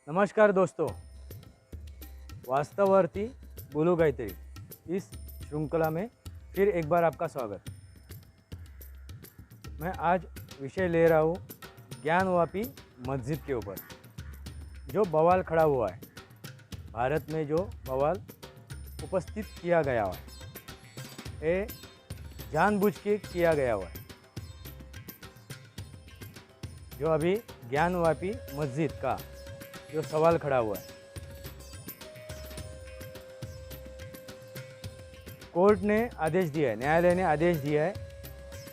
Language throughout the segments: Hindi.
नमस्कार दोस्तों, वास्तवार्थी बोलो गायत्री इस श्रृंखला में फिर एक बार आपका स्वागत। मैं आज विषय ले रहा हूँ ज्ञानवापी मस्जिद के ऊपर जो बवाल खड़ा हुआ है। भारत में जो बवाल उपस्थित किया गया हुआ है, ये जानबूझ के किया गया हुआ है। जो अभी ज्ञानवापी मस्जिद का जो सवाल खड़ा हुआ है, कोर्ट ने आदेश दिया है, न्यायालय ने आदेश दिया है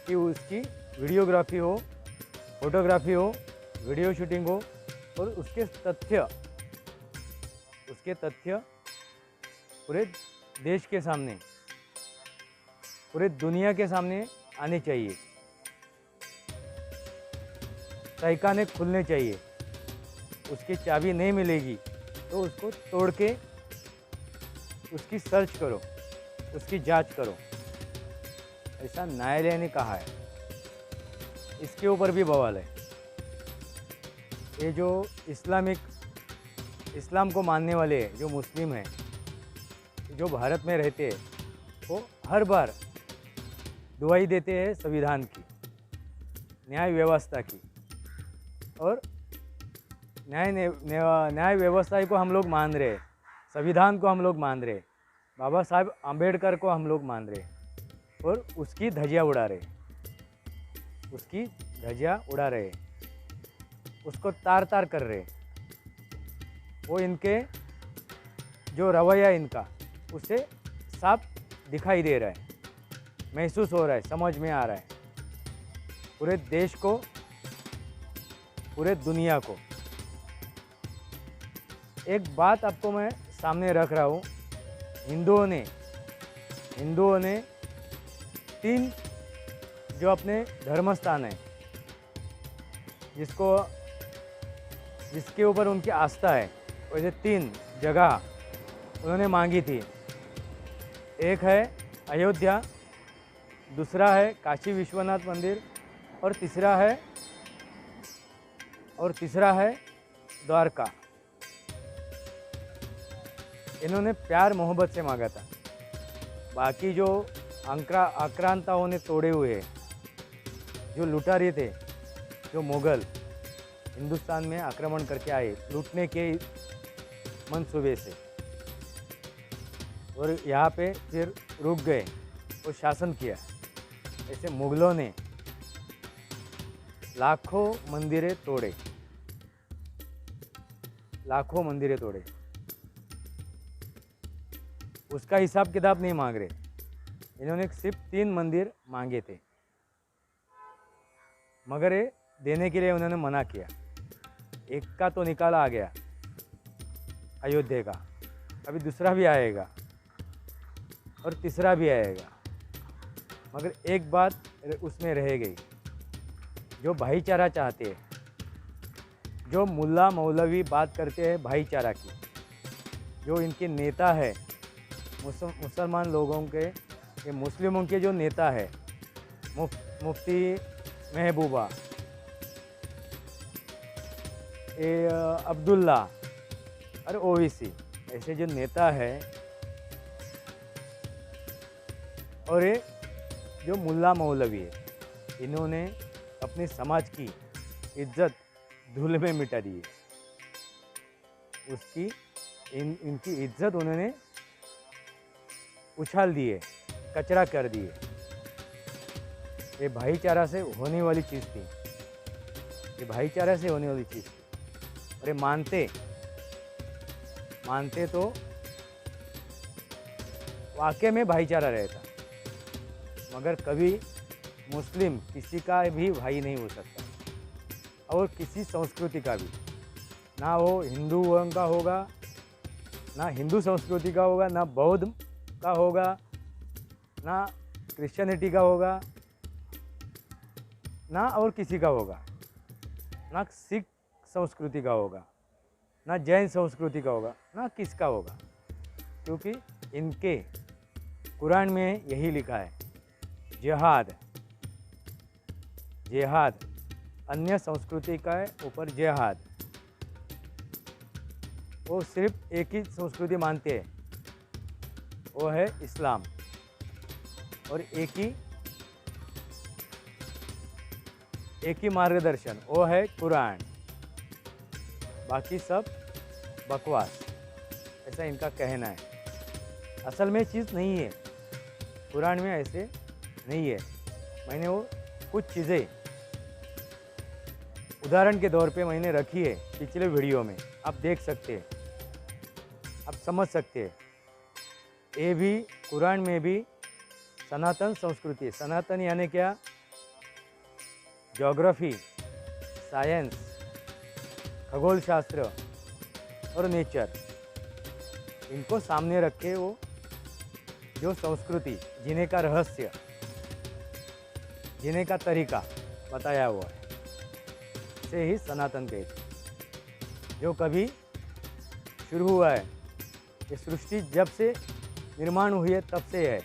कि उसकी वीडियोग्राफी हो, फोटोग्राफी हो, वीडियो शूटिंग हो और उसके तथ्य पूरे देश के सामने, पूरे दुनिया के सामने आने चाहिए, तहखाने खुलने चाहिए। उसकी चाबी नहीं मिलेगी तो उसको तोड़ के उसकी सर्च करो, उसकी जांच करो, ऐसा न्यायालय ने कहा है। इसके ऊपर भी बवाल है। ये जो इस्लाम को मानने वाले जो मुस्लिम हैं, जो भारत में रहते हैं, वो हर बार दुहाई देते हैं संविधान की, न्याय व्यवस्था की, और न्याय व्यवस्था को हम लोग मान रहे, संविधान को हम लोग मान रहे, बाबा साहब आम्बेडकर को हम लोग मान रहे और उसकी धज्जियाँ उड़ा रहे, उसको तार तार कर रहे। वो इनके जो रवैया इनका उससे साफ दिखाई दे रहा है, महसूस हो रहा है, समझ में आ रहा है पूरे देश को, पूरे दुनिया को। एक बात आपको मैं सामने रख रहा हूँ। हिंदुओं ने 3 जो अपने धर्म स्थान है, जिसके ऊपर उनकी आस्था है, वैसे 3 जगह उन्होंने मांगी थी। एक है अयोध्या, दूसरा है काशी विश्वनाथ मंदिर और तीसरा है द्वारका। इन्होंने प्यार मोहब्बत से मांगा था। बाकी जो आक्रांताओं ने तोड़े हुए, जो लुटारे थे, जो मुगल हिंदुस्तान में आक्रमण करके आए लूटने के मंसूबे से, और यहाँ पे फिर रुक गए और शासन किया। ऐसे मुगलों ने लाखों मंदिरें तोड़े। उसका हिसाब किताब नहीं मांग रहे। इन्होंने सिर्फ 3 मंदिर मांगे थे, मगर ये देने के लिए उन्होंने मना किया। एक का तो निकाला आ गया, अयोध्या का, अभी दूसरा भी आएगा और तीसरा भी आएगा। मगर एक बात उसमें रह गई, जो भाईचारा चाहते हैं, जो मुल्ला मौलवी बात करते हैं भाईचारा की, जो इनके नेता है मुसलमान लोगों के, ये मुस्लिमों के जो नेता है, मुफ्ती महबूबा, ये अब्दुल्ला और ओवैसी, ऐसे जो नेता है, और ये जो मुल्ला मौलवी है, इन्होंने अपने समाज की इज्जत धूल में मिटा दी है। इनकी इज्जत उन्होंने उछाल दिए, कचरा कर दिए। ये भाईचारा से होने वाली चीज़ थी, और ये मानते तो वाकई में भाईचारा रहता, मगर कभी मुस्लिम किसी का भी भाई नहीं हो सकता, और किसी संस्कृति का भी ना। वो हिंदुओं का होगा, ना हिंदू संस्कृति का होगा, ना बौद्ध का होगा, ना क्रिश्चियनिटी का होगा, ना और किसी का होगा, ना सिख संस्कृति का होगा, ना जैन संस्कृति का होगा, ना किसका होगा। क्योंकि इनके कुरान में यही लिखा है, जिहाद अन्य संस्कृति का ऊपर जिहाद। वो सिर्फ एक ही संस्कृति मानते हैं, वो है इस्लाम, और एक ही मार्गदर्शन, वो है कुरान। बाकी सब बकवास, ऐसा इनका कहना है। असल में चीज़ नहीं है, कुरान में ऐसे नहीं है। मैंने वो कुछ चीज़ें उदाहरण के तौर पे मैंने रखी है पिछले वीडियो में, आप देख सकते हैं, आप समझ सकते हैं। ये भी कुरान में भी सनातन संस्कृति, सनातन यानी क्या, ज्योग्राफी, साइंस, खगोल शास्त्र और नेचर, इनको सामने रखे वो जो संस्कृति, जीने का रहस्य, जीने का तरीका बताया हुआ है, से ही सनातन कहते। जो कभी शुरू हुआ है, ये सृष्टि जब से निर्माण हुई है तब से है,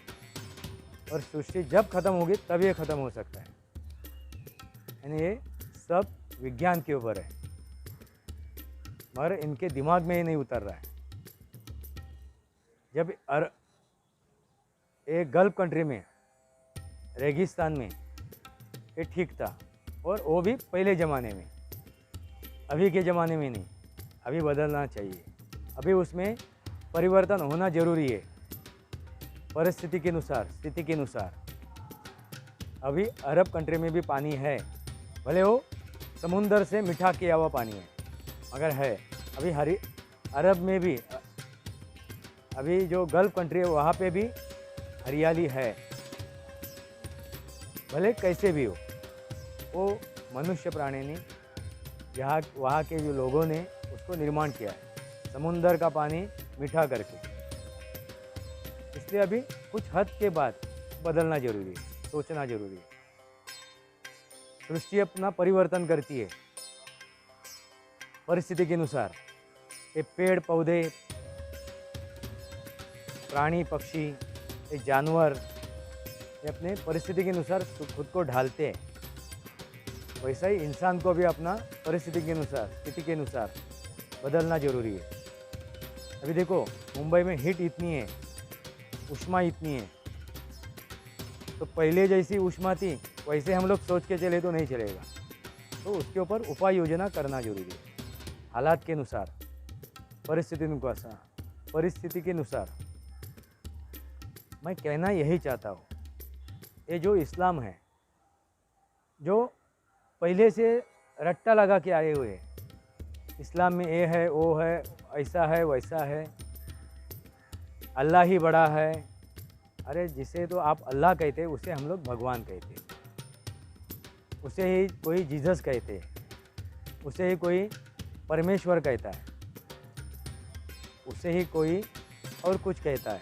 और सृष्टि जब खत्म होगी तब ये खत्म हो सकता है। यानी ये सब विज्ञान के ऊपर है, मगर इनके दिमाग में ही नहीं उतर रहा है। जब एक गल्फ कंट्री में, रेगिस्तान में ये ठीक था, और वो भी पहले ज़माने में, अभी के ज़माने में नहीं। अभी बदलना चाहिए, अभी उसमें परिवर्तन होना जरूरी है, परिस्थिति के अनुसार, स्थिति के अनुसार। अभी अरब कंट्री में भी पानी है, भले वो समुंदर से मीठा किया हुआ पानी है, मगर है। अभी अरब में भी, अभी जो गल्फ कंट्री है वहाँ पे भी हरियाली है, भले कैसे भी हो। वो मनुष्य प्राणी ने, यहाँ वहाँ के जो लोगों ने उसको निर्माण किया है, समुंदर का पानी मीठा करके। इसलिए अभी कुछ हद के बाद बदलना जरूरी है, सोचना जरूरी है। सृष्टि अपना परिवर्तन करती है परिस्थिति के अनुसार। ये पेड़ पौधे, प्राणी पक्षी, ये जानवर, ये अपने परिस्थिति के अनुसार खुद को ढालते हैं। वैसा ही इंसान को भी अपना परिस्थिति के अनुसार, स्थिति के अनुसार बदलना जरूरी है। अभी देखो, मुंबई में हीट इतनी है, उष्मा इतनी है, तो पहले जैसी उष्मा थी वैसे हम लोग सोच के चले तो नहीं चलेगा। तो उसके ऊपर उपाय योजना करना जरूरी है, हालात के अनुसार, परिस्थिति के अनुसार। मैं कहना यही चाहता हूँ, ये जो इस्लाम है, जो पहले से रट्टा लगा के आए हुए हैं, इस्लाम में ये है, वो है, ऐसा है, वैसा है, अल्लाह ही बड़ा है। अरे जिसे तो आप अल्लाह कहते हैं, उसे हम लोग भगवान कहते हैं, उसे ही कोई जीसस कहते हैं, उसे ही कोई परमेश्वर कहता है, उसे ही कोई और कुछ कहता है।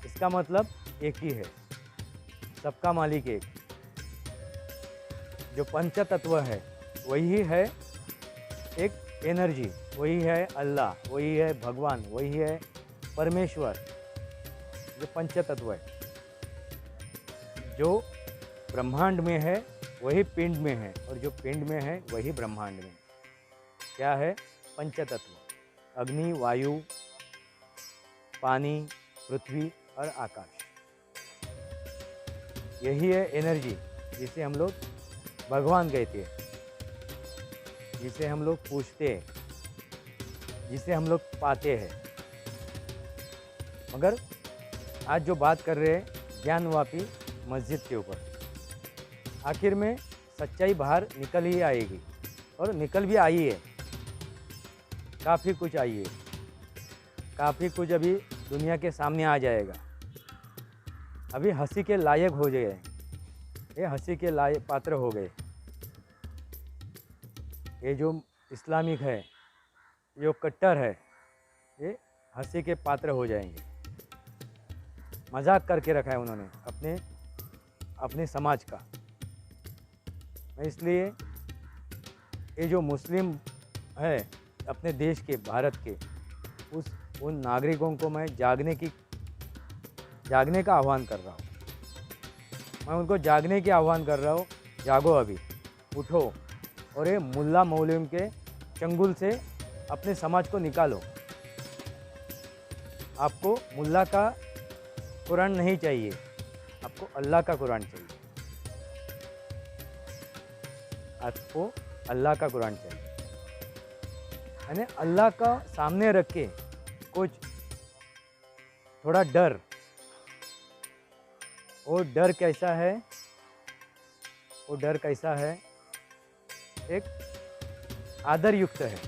इसका मतलब एक ही है, सबका मालिक एक। जो पंच तत्व है वही है एक एनर्जी, वही है अल्लाह, वही है भगवान, वही है परमेश्वर। जो पंच तत्व है, जो ब्रह्मांड में है वही पिंड में है, और जो पिंड में है वही ब्रह्मांड में। क्या है? पंच तत्व, अग्नि, वायु, पानी, पृथ्वी और आकाश। यही है एनर्जी, जिसे हम लोग भगवान कहते हैं, जिसे हम लोग पूछते हैं, जिसे हम लोग पाते हैं। मगर आज जो बात कर रहे हैं ज्ञानवापी मस्जिद के ऊपर, आखिर में सच्चाई बाहर निकल ही आएगी, और निकल भी आई है। काफ़ी कुछ आई है, काफ़ी कुछ अभी दुनिया के सामने आ जाएगा। अभी हंसी के लायक हो गए, ये हंसी के लायक पात्र हो गए। ये जो इस्लामिक है, जो कट्टर है, ये हंसी के पात्र हो जाएंगे। मजाक करके रखा है उन्होंने अपने समाज का। इसलिए ये जो मुस्लिम है अपने देश के, भारत के, उन नागरिकों को मैं जागने का आह्वान कर रहा हूँ। मैं उनको जागने की आह्वान कर रहा हूँ। जागो, अभी उठो, और ये मुल्ला मौलवियों के चंगुल से अपने समाज को निकालो। आपको मुल्ला का कुरान नहीं चाहिए, आपको अल्लाह का कुरान चाहिए। आपको अल्लाह का कुरान चाहिए, यानी अल्लाह का सामने रख के कुछ थोड़ा डर। वो डर कैसा है? वो डर कैसा है? एक आदर युक्त है,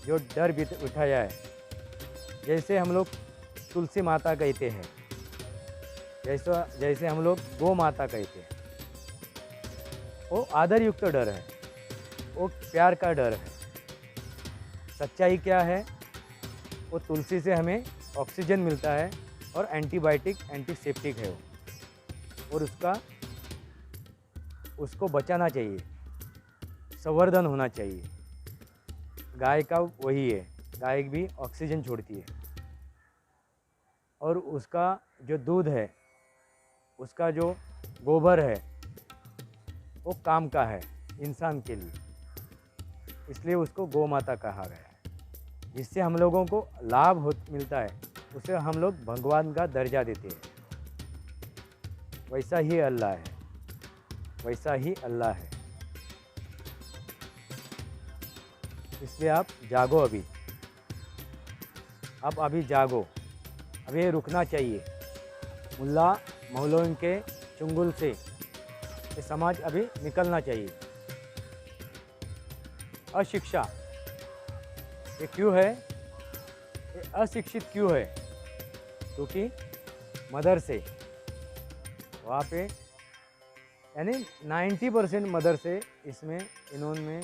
जो डर भी उठाया है। जैसे हम लोग तुलसी माता कहते हैं, जैसे हम लोग गौ माता कहते हैं, वो आदर युक्त डर है, वो प्यार का डर है। सच्चाई क्या है? वो तुलसी से हमें ऑक्सीजन मिलता है और एंटीबायोटिक एंटीसेप्टिक है वो, और उसको बचाना चाहिए, संवर्धन होना चाहिए। गाय का वही है, गाय भी ऑक्सीजन छोड़ती है, और उसका जो दूध है, उसका जो गोबर है, वो काम का है इंसान के लिए, इसलिए उसको गौ माता कहा गया है। जिससे हम लोगों को लाभ मिलता है, उसे हम लोग भगवान का दर्जा देते हैं। वैसा ही अल्लाह है, वैसा ही अल्लाह है। इसलिए आप जागो अभी, अब अभी जागो, अभी ये रुकना चाहिए। मुल्ला मौलवियों के चुंगल से ये समाज अभी निकलना चाहिए। अशिक्षा ये क्यों है? ये अशिक्षित क्यों है? क्योंकि मदरसे वहाँ पे, यानी 90% मदरसे, इसमें इन्होंने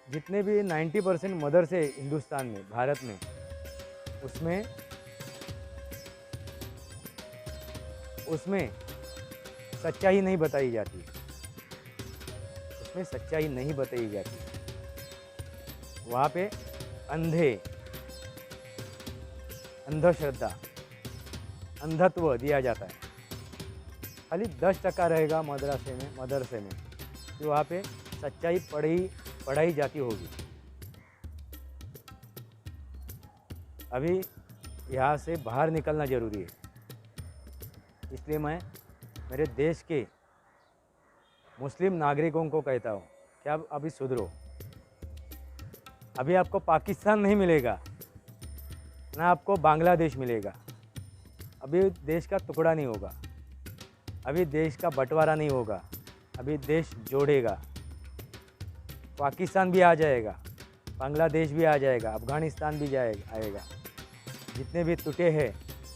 जितने भी 90% मदरसे हिंदुस्तान में, भारत में, उसमें सच्चाई नहीं बताई जाती, उसमें सच्चाई नहीं बताई जाती। वहाँ पे अंधश्रद्धा, अंधत्व दिया जाता है। खाली 10% रहेगा मदरसे में कि वहाँ पे सच्चाई पढ़ाई जाती होगी। अभी यहाँ से बाहर निकलना ज़रूरी है। इसलिए मैं मेरे देश के मुस्लिम नागरिकों को कहता हूँ कि आप अभी सुधरो। अभी आपको पाकिस्तान नहीं मिलेगा, ना आपको बांग्लादेश मिलेगा। अभी देश का टुकड़ा नहीं होगा, अभी देश का बंटवारा नहीं होगा, अभी देश जोड़ेगा। पाकिस्तान भी आ जाएगा, बांग्लादेश भी आ जाएगा, अफ़गानिस्तान भी आएगा। जितने भी टूटे हैं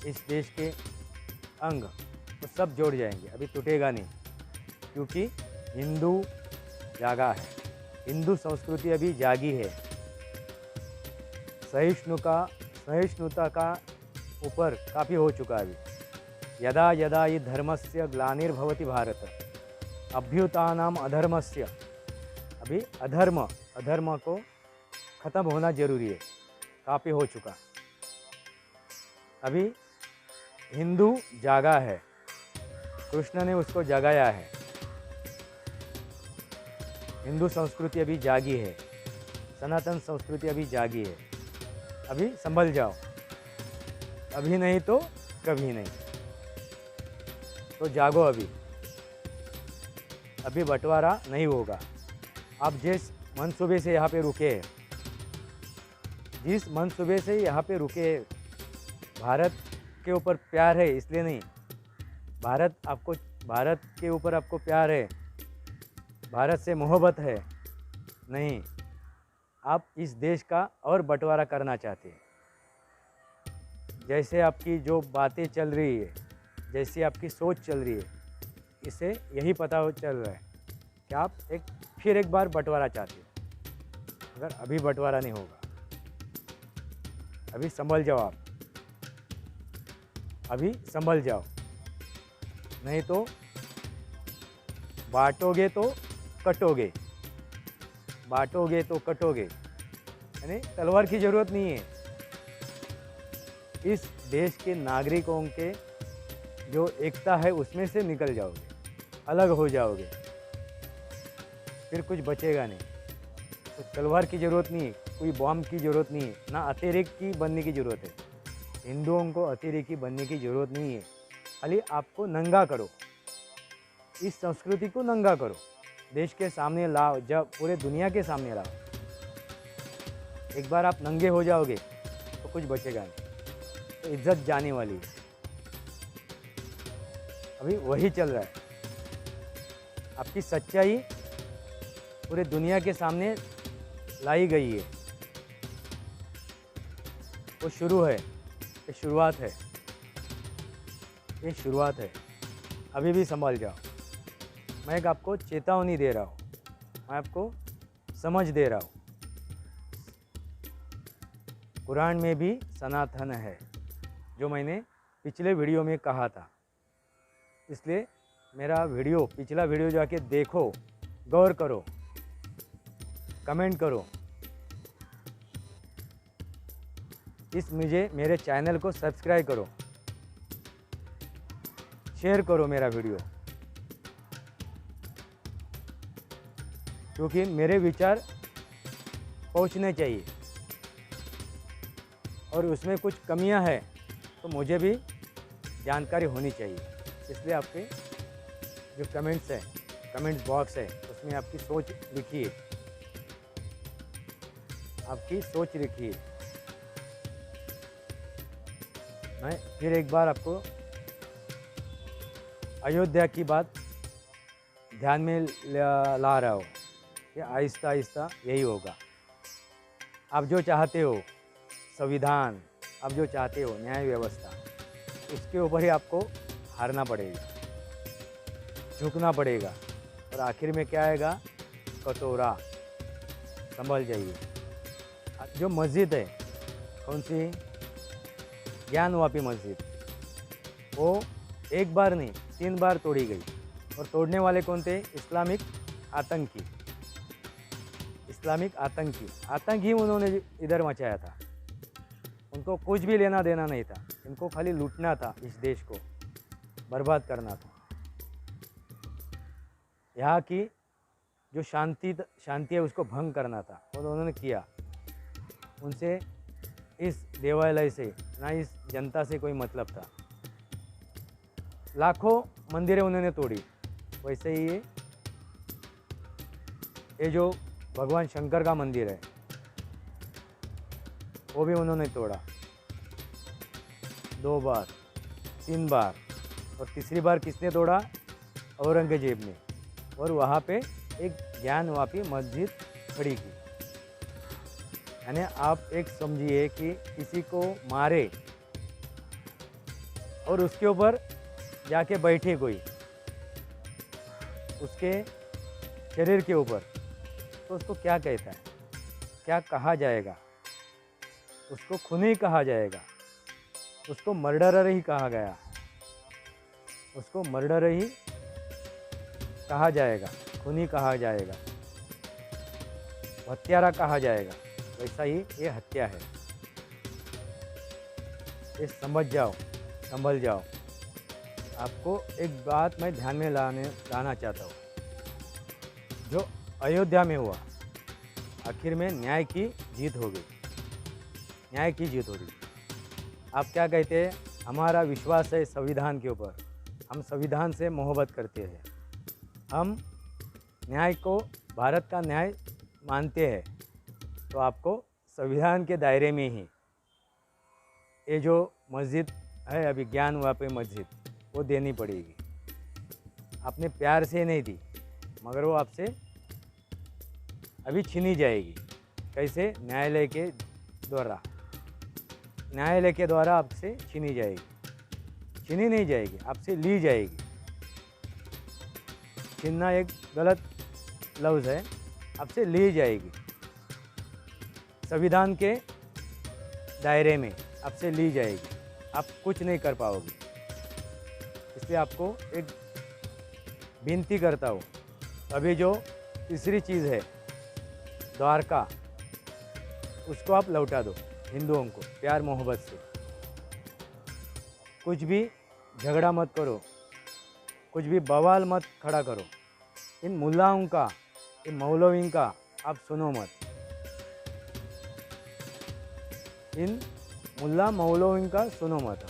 इस देश के अंग, वो सब जोड़ जाएंगे। अभी टूटेगा नहीं, क्योंकि हिंदू जागा है, हिंदू संस्कृति अभी जागी है। सहिष्णुता का ऊपर काफ़ी हो चुका है अभी। यदा यदा हि धर्मस्य ग्लानिर्भवति भारत अभ्युत्थानम् अधर्मस्य। अभी अधर्म को ख़त्म होना जरूरी है, काफ़ी हो चुका। अभी हिंदू जागा है, कृष्ण ने उसको जगाया है। हिंदू संस्कृति अभी जागी है, सनातन संस्कृति अभी जागी है। अभी संभल जाओ, अभी नहीं तो कभी नहीं। तो जागो अभी बंटवारा नहीं होगा। आप जिस मंसूबे से यहाँ पे रुके हैं, जिस मंसूबे से यहाँ पे रुके हैं, भारत के ऊपर प्यार है इसलिए नहीं, भारत के ऊपर आपको प्यार है, भारत से मोहब्बत है नहीं, आप इस देश का और बंटवारा करना चाहते हैं। जैसे आपकी जो बातें चल रही है, जैसी आपकी सोच चल रही है, इससे यही पता चल रहा है कि आप फिर एक बार बंटवारा चाहते हैं। अगर अभी बंटवारा नहीं होगा, अभी संभल जाओ आप, अभी संभल जाओ, नहीं तो बांटोगे तो कटोगे, बांटोगे तो कटोगे। यानी तलवार की ज़रूरत नहीं है। इस देश के नागरिकों के जो एकता है उसमें से निकल जाओगे, अलग हो जाओगे, फिर कुछ बचेगा नहीं। तो तलवार की ज़रूरत नहीं है, कोई बॉम्ब की ज़रूरत नहीं है, ना अतिरेकी बनने की ज़रूरत है। हिंदुओं को अतिरेकी बनने की ज़रूरत नहीं है। खाली आपको नंगा करो, इस संस्कृति को नंगा करो, देश के सामने लाओ, जब पूरे दुनिया के सामने लाओ। एक बार आप नंगे हो जाओगे तो कुछ बचेगा नहीं, तो इज्जत जाने वाली है। अभी वही चल रहा है। आपकी सच्चाई पूरे दुनिया के सामने लाई गई है। वो शुरू है, ये शुरुआत है, ये शुरुआत है। अभी भी संभल जाओ। मैं एक आपको चेतावनी दे रहा हूँ, मैं आपको समझ दे रहा हूँ। कुरान में भी सनातन है, जो मैंने पिछले वीडियो में कहा था। इसलिए मेरा वीडियो, पिछला वीडियो जाके देखो, गौर करो, कमेंट करो। मेरे चैनल को सब्सक्राइब करो, शेयर करो मेरा वीडियो, क्योंकि मेरे विचार पहुंचने चाहिए और उसमें कुछ कमियां हैं तो मुझे भी जानकारी होनी चाहिए। इसलिए आपके जो कमेंट्स हैं, कमेंट्स बॉक्स है, उसमें आपकी सोच लिखिए, आपकी सोच लिखिए। मैं फिर एक बार आपको अयोध्या की बात ध्यान में ला रहा हूँ कि आहिस्ता आहिस्ता यही होगा। आप जो चाहते हो संविधान, आप जो चाहते हो न्याय व्यवस्था, उसके ऊपर ही आपको हारना पड़ेगा, झुकना पड़ेगा। और आखिर में क्या आएगा? कटोरा। संभल जाइए। जो मस्जिद है, कौन सी? ज्ञानवापी मस्जिद, वो एक बार नहीं 3 बार तोड़ी गई। और तोड़ने वाले कौन थे? इस्लामिक आतंकी। इस्लामिक आतंकी, आतंकी उन्होंने इधर मचाया था। उनको कुछ भी लेना देना नहीं था, इनको खाली लूटना था, इस देश को बर्बाद करना था। यहाँ की जो शांति है उसको भंग करना था, और उन्होंने किया। उनसे, इस देवालय से ना इस जनता से कोई मतलब था। लाखों मंदिरें उन्होंने तोड़ी। वैसे ही ये जो भगवान शंकर का मंदिर है, वो भी उन्होंने तोड़ा 2 बार, 3 बार, और तीसरी बार किसने तोड़ा? औरंगजेब ने। और वहाँ पे एक ज्ञानवापी मस्जिद खड़ी की। यानी आप एक समझिए कि किसी को मारे और उसके ऊपर जाके बैठे कोई, उसके शरीर के ऊपर, तो उसको क्या कहता है? क्या कहा जाएगा? उसको खूनी कहा जाएगा, उसको मर्डरर ही कहा गया, उसको मर्डरर ही कहा जाएगा, खूनी कहा जाएगा, हत्यारा कहा जाएगा। वैसा ही ये हत्या है। ये समझ जाओ, संभल जाओ। आपको एक बात मैं ध्यान में लाना चाहता हूँ। जो अयोध्या में हुआ, आखिर में न्याय की जीत हो गई, न्याय की जीत हो गई। आप क्या कहते हैं? हमारा विश्वास है संविधान के ऊपर, हम संविधान से मोहब्बत करते हैं, हम न्याय को, भारत का न्याय मानते हैं। तो आपको संविधान के दायरे में ही ये जो मस्जिद है अभी, ज्ञानवापी मस्जिद, वो देनी पड़ेगी। आपने प्यार से नहीं दी, मगर वो आपसे अभी छीनी जाएगी। कैसे? न्यायालय के द्वारा, न्यायालय के द्वारा आपसे छीनी जाएगी। छीनी नहीं जाएगी, आपसे ली जाएगी। छीनना एक गलत लफ्ज़ है, आपसे ली जाएगी। संविधान के दायरे में आपसे ली जाएगी, आप कुछ नहीं कर पाओगे। इसलिए आपको एक विनती करता हूँ, अभी जो तीसरी चीज़ है द्वारका, उसको आप लौटा दो हिंदुओं को प्यार मोहब्बत से। कुछ भी झगड़ा मत करो, कुछ भी बवाल मत खड़ा करो। इन मुल्लाओं का, इन मौलवियों का आप सुनो मत। इन मुल्ला मौलवियों का सुनो मत।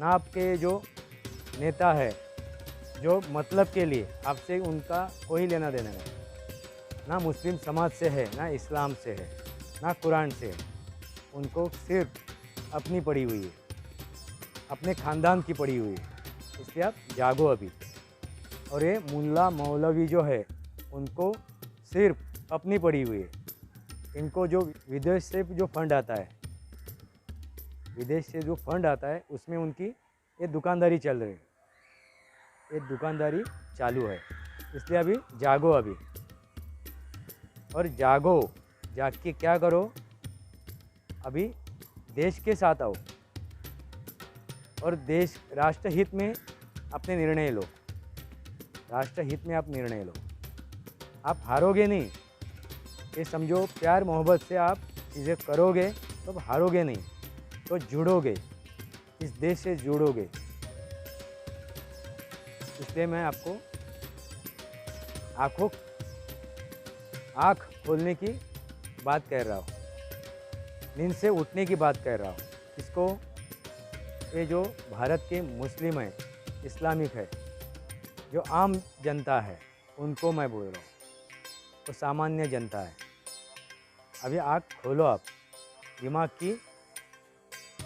ना आपके जो नेता है जो मतलब के लिए आपसे उनका कोई लेना देना नहीं, ना मुस्लिम समाज से है, ना इस्लाम से है, ना कुरान से है। उनको सिर्फ अपनी पड़ी हुई है, अपने ख़ानदान की पड़ी हुई है। इसलिए आप जागो अभी। और ये मुल्ला मौलवी जो है उनको सिर्फ अपनी पड़ी हुई है। इनको जो विदेश से जो फंड आता है, विदेश से जो फंड आता है उसमें उनकी ये दुकानदारी चल रही है, ये दुकानदारी चालू है। इसलिए अभी जागो अभी। और जागो, जाग के क्या करो, अभी देश के साथ आओ और देश राष्ट्रहित में अपने निर्णय लो। राष्ट्रहित में आप निर्णय लो। आप हारोगे नहीं, ये समझो। प्यार मोहब्बत से आप चीज़ें करोगे तो हारोगे नहीं, तो जुड़ोगे, इस देश से जुड़ोगे। इसलिए मैं आपको आँख खोलने की बात कह रहा हूँ, नींद से उठने की बात कह रहा हूँ। इसको ये जो भारत के मुस्लिम है, इस्लामिक है, जो आम जनता है, उनको मैं बोल रहा हूँ, तो सामान्य जनता है। अभी आँख खोलो, आप दिमाग की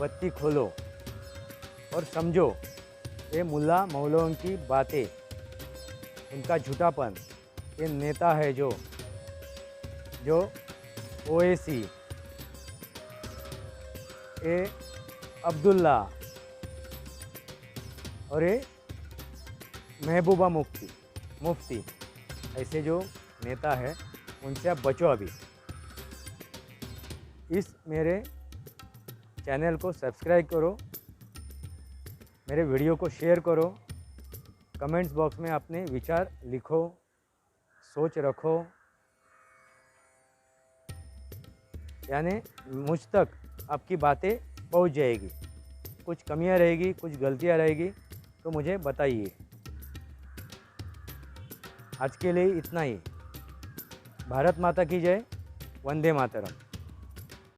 बत्ती खोलो और समझो ये मुल्ला मौलवियों की बातें, इनका झूठापन। ये नेता है जो ओवैसी, ये अब्दुल्ला और ये महबूबा मुफ्ती, ऐसे जो नेता है उनसे आप बचो अभी। इस मेरे चैनल को सब्सक्राइब करो, मेरे वीडियो को शेयर करो, कमेंट्स बॉक्स में अपने विचार लिखो, सोच रखो। यानी मुझ तक आपकी बातें पहुंच जाएगी। कुछ कमियां रहेगी, कुछ गलतियां रहेगी तो मुझे बताइए। आज के लिए इतना ही। भारत माता की जय। वंदे मातरम।